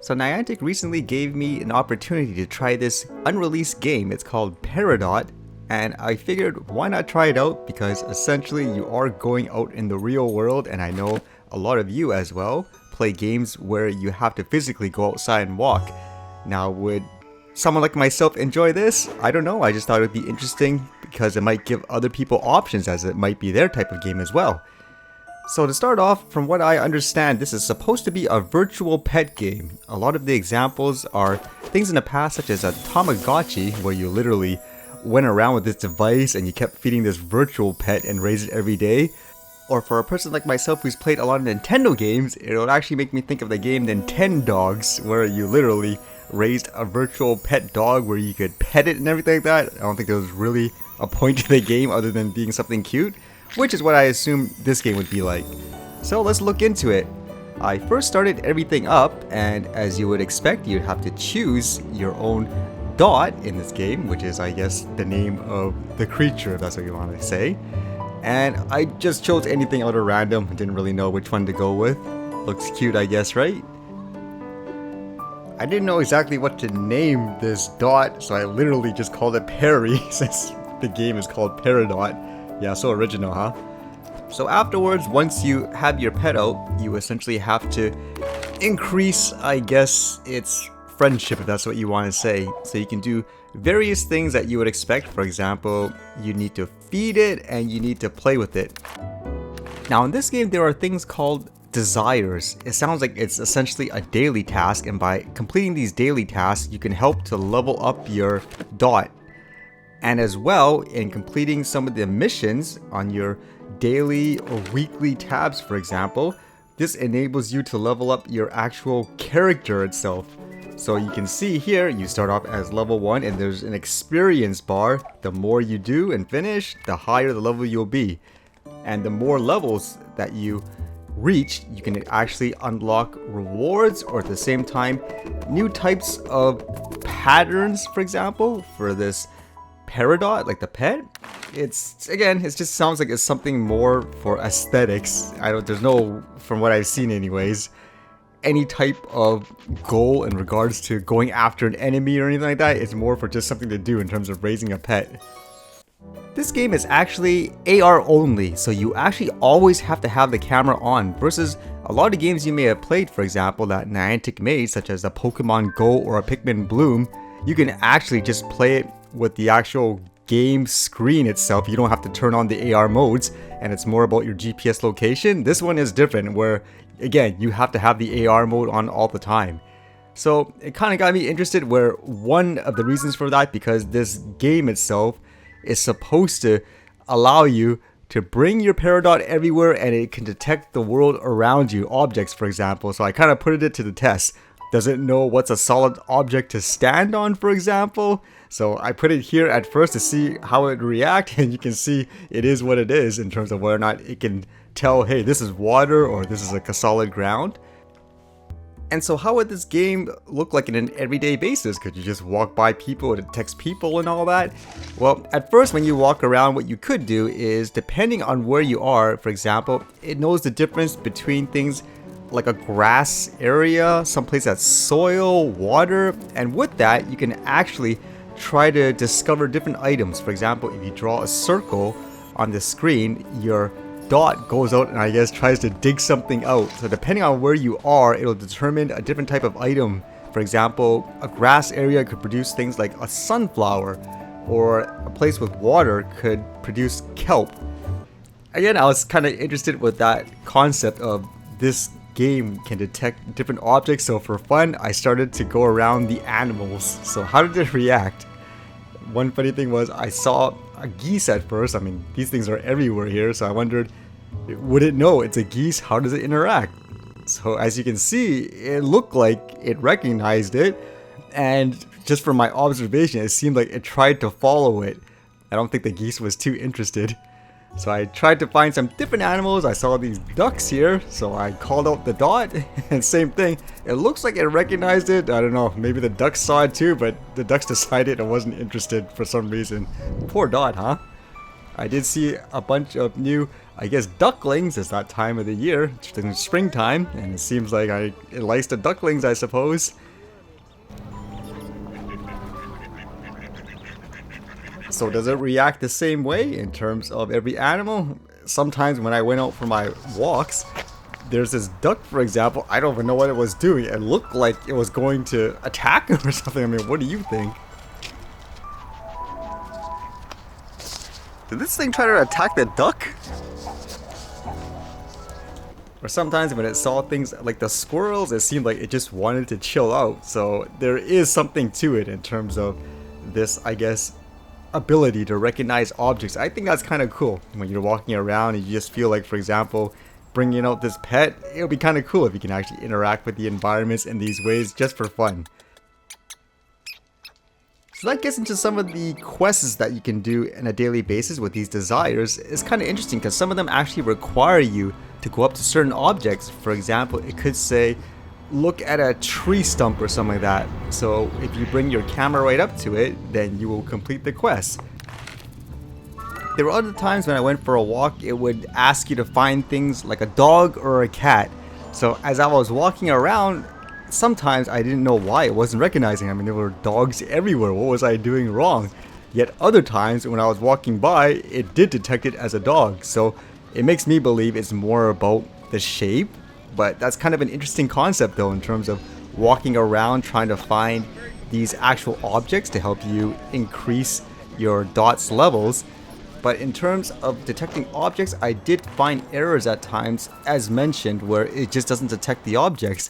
So Niantic recently gave me an opportunity to try this unreleased game. It's called Peridot, and I figured why not try it out, because essentially you are going out in the real world, and I know a lot of you as well play games where you have to physically go outside and walk. Now, would someone like myself enjoy this? I don't know, I just thought it would be interesting because it might give other people options, as it might be their type of game as well. So to start off, from what I understand, this is supposed to be a virtual pet game. A lot of the examples are things in the past, such as a Tamagotchi, where you literally went around with this device and you kept feeding this virtual pet and raised it every day. Or for a person like myself who's played a lot of Nintendo games, it would actually make me think of the game Nintendogs, where you literally raised a virtual pet dog where you could pet it and everything like that. I don't think there was really a point to the game other than being something cute, which is what I assume this game would be like. So let's look into it. I first started everything up, and as you would expect, you'd have to choose your own dot in this game, which is, I guess, the name of the creature, if that's what you want to say. And I just chose anything out of random. I didn't really know which one to go with. Looks cute, I guess, right? I didn't know exactly what to name this dot, so I literally just called it Perry, since the game is called Peridot. Yeah, so original, huh? So afterwards, once you have your pet out, you essentially have to increase, I guess, its friendship, if that's what you want to say. So you can do various things that you would expect. For example, you need to feed it and you need to play with it. Now in this game, there are things called desires. It sounds like it's essentially a daily task, and by completing these daily tasks, you can help to level up your dot. And as well, in completing some of the missions on your daily or weekly tabs, for example, this enables you to level up your actual character itself. So you can see here, you start off as level 1 and there's an experience bar. The more you do and finish, the higher the level you'll be. And the more levels that you reach, you can actually unlock rewards, or at the same time, new types of patterns, for example, for this Peridot, like the pet. It just sounds like it's something more for aesthetics. There's no, from what I've seen anyways, any type of goal in regards to going after an enemy or anything like that. It's more for just something to do in terms of raising a pet. This game is actually AR only, so you actually always have to have the camera on, versus a lot of games you may have played, for example, that Niantic made, such as a Pokemon Go or a Pikmin Bloom. You can actually just play it with the actual game screen itself. You don't have to turn on the AR modes, and it's more about your GPS location. This one is different, where again, you have to have the AR mode on all the time. So it kind of got me interested, where one of the reasons for that, because this game itself is supposed to allow you to bring your Peridot everywhere, and it can detect the world around you, objects for example. So I kind of put it to the test. Does it know what's a solid object to stand on, for example? So I put it here at first to see how it reacts, and you can see it is what it is in terms of whether or not it can tell, hey, this is water or this is like a solid ground. And so how would this game look like in an everyday basis? Could you just walk by people and text people and all that? Well, at first when you walk around, what you could do is, depending on where you are, for example, it knows the difference between things like a grass area, someplace that's soil, water, and with that you can actually try to discover different items. For example, if you draw a circle on the screen, your dot goes out and I guess tries to dig something out. So depending on where you are, it'll determine a different type of item. For example, a grass area could produce things like a sunflower, or a place with water could produce kelp. Again, I was kind of interested with that concept of this game can detect different objects. So for fun, I started to go around the animals. So how did it react? One funny thing was, I saw a geese at first. I mean, these things are everywhere here, so I wondered, would it know it's a geese? How does it interact? So as you can see, it looked like it recognized it, and just from my observation, it seemed like it tried to follow it. I don't think the geese was too interested. So I tried to find some different animals. I saw these ducks here, so I called out the dot, and same thing. It looks like it recognized it. I don't know, maybe the ducks saw it too, but the ducks decided it wasn't interested for some reason. Poor dot, huh? I did see a bunch of new I guess ducklings is that time of the year. It's springtime, and it seems like it likes the ducklings, I suppose. So does it react the same way in terms of every animal? Sometimes when I went out for my walks, there's this duck, for example. I don't even know what it was doing. It looked like it was going to attack him or something. I mean, what do you think? Did this thing try to attack the duck? Or sometimes when it saw things like the squirrels, it seemed like it just wanted to chill out. So there is something to it in terms of this, I guess, ability to recognize objects. I think that's kind of cool. When you're walking around and you just feel like, for example, bringing out this pet, it would be kind of cool if you can actually interact with the environments in these ways just for fun. So that gets into some of the quests that you can do on a daily basis with these desires. It's kind of interesting because some of them actually require you to go up to certain objects. For example, it could say, look at a tree stump or something like that. So if you bring your camera right up to it, then you will complete the quest. There were other times when I went for a walk, it would ask you to find things like a dog or a cat. So as I was walking around, sometimes I didn't know why it wasn't recognizing. I mean, there were dogs everywhere. What was I doing wrong? Yet other times when I was walking by, it did detect it as a dog. So it makes me believe it's more about the shape. But that's kind of an interesting concept though, in terms of walking around trying to find these actual objects to help you increase your dots levels. But in terms of detecting objects, I did find errors at times, as mentioned, where it just doesn't detect the objects.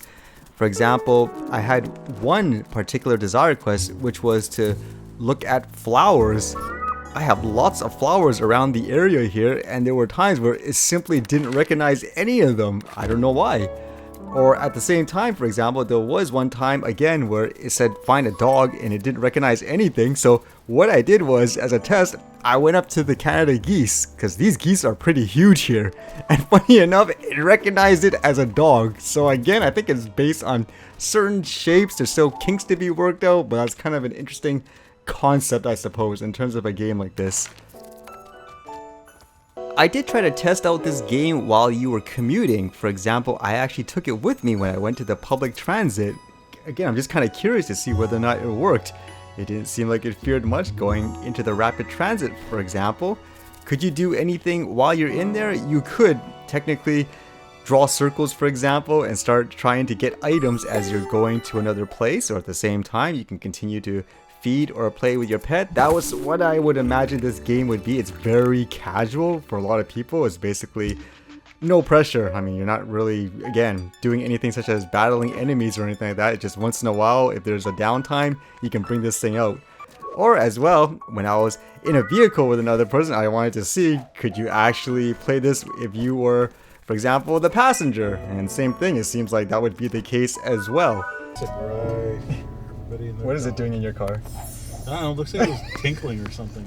For example, I had one particular desire quest, which was to look at flowers. I have lots of flowers around the area here, and there were times where it simply didn't recognize any of them. I don't know why. Or at the same time, for example, there was one time again where it said find a dog and it didn't recognize anything. So what I did was, as a test, I went up to the Canada geese, because these geese are pretty huge here. And funny enough, it recognized it as a dog. So again, I think it's based on certain shapes. There's still kinks to be worked out, but that's kind of an interesting concept, I suppose, in terms of a game like this. I did try to test out this game while you were commuting. For example, I actually took it with me when I went to the public transit. Again, I'm just kind of curious to see whether or not it worked. It didn't seem like it feared much going into the rapid transit, for example. Could you do anything while you're in there? You could technically draw circles, for example, and start trying to get items as you're going to another place, or at the same time you can continue to feed or play with your pet. That was what I would imagine this game would be. It's very casual for a lot of people. It's basically no pressure. I mean, you're not really, again, doing anything such as battling enemies or anything like that. It's just once in a while, if there's a downtime, you can bring this thing out. Or as well, when I was in a vehicle with another person, I wanted to see, could you actually play this if you were, for example, the passenger? And same thing, it seems like that would be the case as well. What is it doing in your car? I don't know, it looks like it was tinkling or something.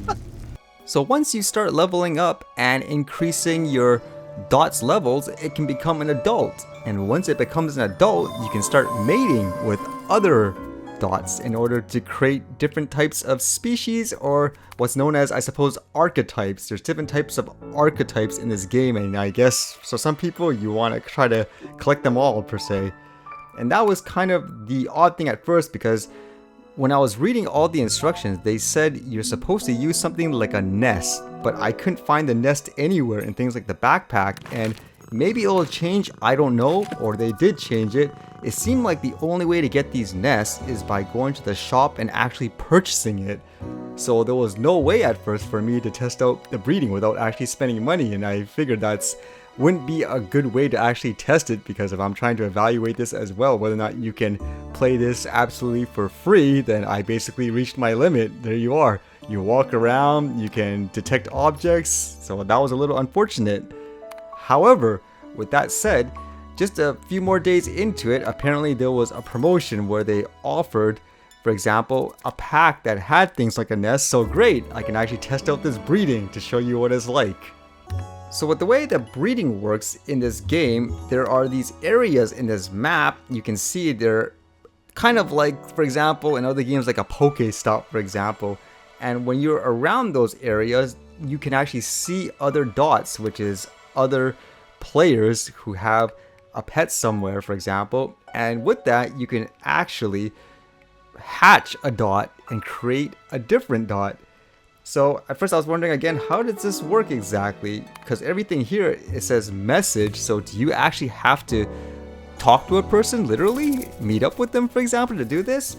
So once you start leveling up and increasing your dots levels, it can become an adult. And once it becomes an adult, you can start mating with other dots in order to create different types of species, or what's known as, I suppose, archetypes. There's different types of archetypes in this game, and I guess, so some people, you want to try to collect them all, per se. And that was kind of the odd thing at first, because when I was reading all the instructions, they said you're supposed to use something like a nest, but I couldn't find the nest anywhere in things like the backpack, and maybe it'll change, I don't know, or they did change it. It seemed like the only way to get these nests is by going to the shop and actually purchasing it. So there was no way at first for me to test out the breeding without actually spending money, and I figured that's wouldn't be a good way to actually test it, because if I'm trying to evaluate this as well, whether or not you can play this absolutely for free, then I basically reached my limit. There you are. You walk around, you can detect objects, so that was a little unfortunate. However, with that said, just a few more days into it, apparently there was a promotion where they offered, for example, a pack that had things like a nest. So great, I can actually test out this breeding to show you what it's like. So with the way the breeding works in this game, there are these areas in this map. You can see they're kind of like, for example, in other games like a Pokestop, for example. And when you're around those areas, you can actually see other dots, which is other players who have a pet somewhere, for example, and with that you can actually hatch a dot and create a different dot. So at first I was wondering again, how does this work exactly? Because everything here, it says message, so do you actually have to talk to a person, literally? Meet up with them, for example, to do this?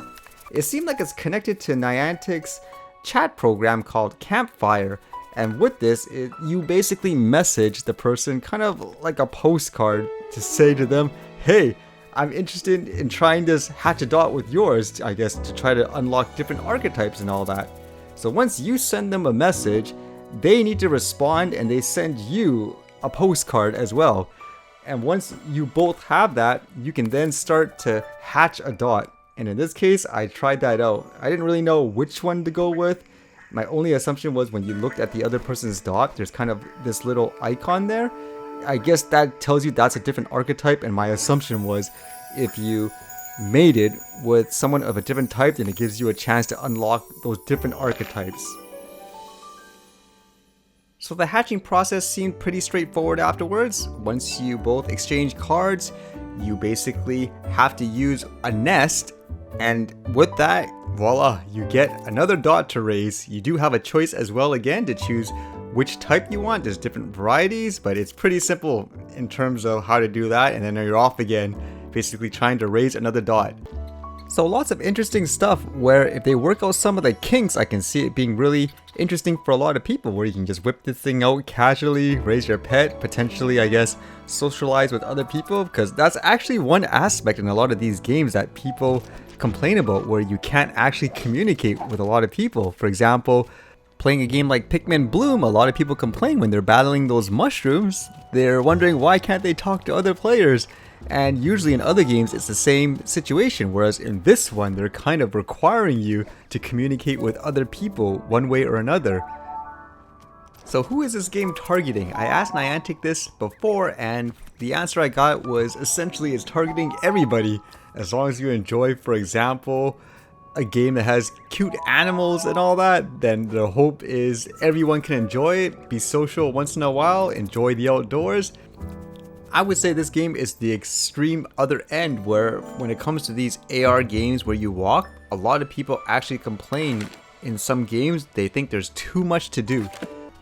It seemed like it's connected to Niantic's chat program called Campfire, and with this, you basically message the person kind of like a postcard to say to them, hey, I'm interested in trying this hatch a dot with yours, I guess, to try to unlock different archetypes and all that. So once you send them a message, they need to respond and they send you a postcard as well. And once you both have that, you can then start to hatch a dot. And in this case, I tried that out. I didn't really know which one to go with. My only assumption was when you looked at the other person's dot, there's kind of this little icon there. I guess that tells you that's a different archetype, and my assumption was if you mated with someone of a different type, then it gives you a chance to unlock those different archetypes. So the hatching process seemed pretty straightforward afterwards. Once you both exchange cards, you basically have to use a nest, and with that, voila, you get another dot to raise. You do have a choice as well again to choose which type you want. There's different varieties, but it's pretty simple in terms of how to do that, and then you're off again, basically trying to raise another dot. So lots of interesting stuff where if they work out some of the kinks, I can see it being really interesting for a lot of people, where you can just whip this thing out casually, raise your pet, potentially, I guess, socialize with other people, because that's actually one aspect in a lot of these games that people complain about, where you can't actually communicate with a lot of people. For example, playing a game like Pikmin Bloom, a lot of people complain when they're battling those mushrooms. They're wondering why can't they talk to other players? And usually in other games it's the same situation, whereas in this one they're kind of requiring you to communicate with other people one way or another. So who is this game targeting? I asked Niantic this before, and the answer I got was essentially it's targeting everybody. As long as you enjoy, for example, a game that has cute animals and all that, then the hope is everyone can enjoy it, be social once in a while, enjoy the outdoors. I would say this game is the extreme other end, where when it comes to these AR games where you walk, a lot of people actually complain in some games they think there's too much to do.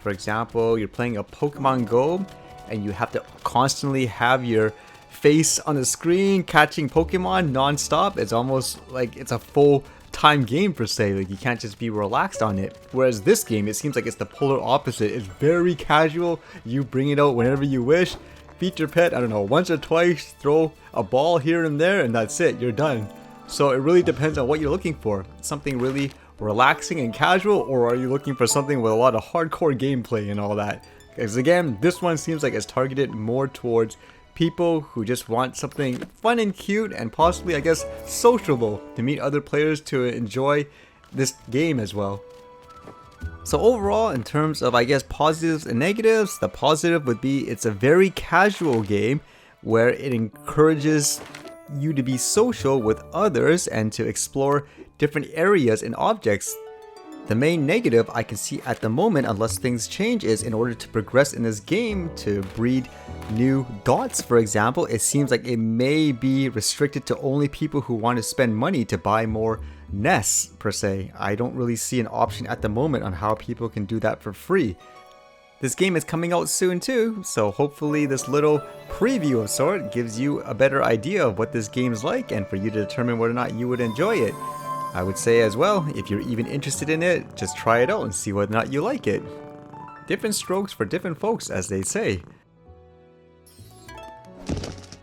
For example, you're playing a Pokemon Go and you have to constantly have your face on the screen catching Pokemon non-stop. It's almost like it's a full-time game per se, like you can't just be relaxed on it. Whereas this game, it seems like it's the polar opposite. It's very casual, you bring it out whenever you wish. Feed your pet, I don't know, once or twice, throw a ball here and there, and that's it, you're done. So it really depends on what you're looking for. Something really relaxing and casual, or are you looking for something with a lot of hardcore gameplay and all that? Because again, this one seems like it's targeted more towards people who just want something fun and cute and possibly, I guess, sociable to meet other players to enjoy this game as well. So overall, in terms of, I guess, positives and negatives, the positive would be it's a very casual game where it encourages you to be social with others and to explore different areas and objects. The main negative I can see at the moment, unless things change, is in order to progress in this game, to breed new dots, for example, it seems like it may be restricted to only people who want to spend money to buy more nests per se. I don't really see an option at the moment on how people can do that for free. This game is coming out soon too, so hopefully this little preview of sort gives you a better idea of what this game is like and for you to determine whether or not you would enjoy it. I would say as well, if you're even interested in it, just try it out and see whether or not you like it. Different strokes for different folks, as they say.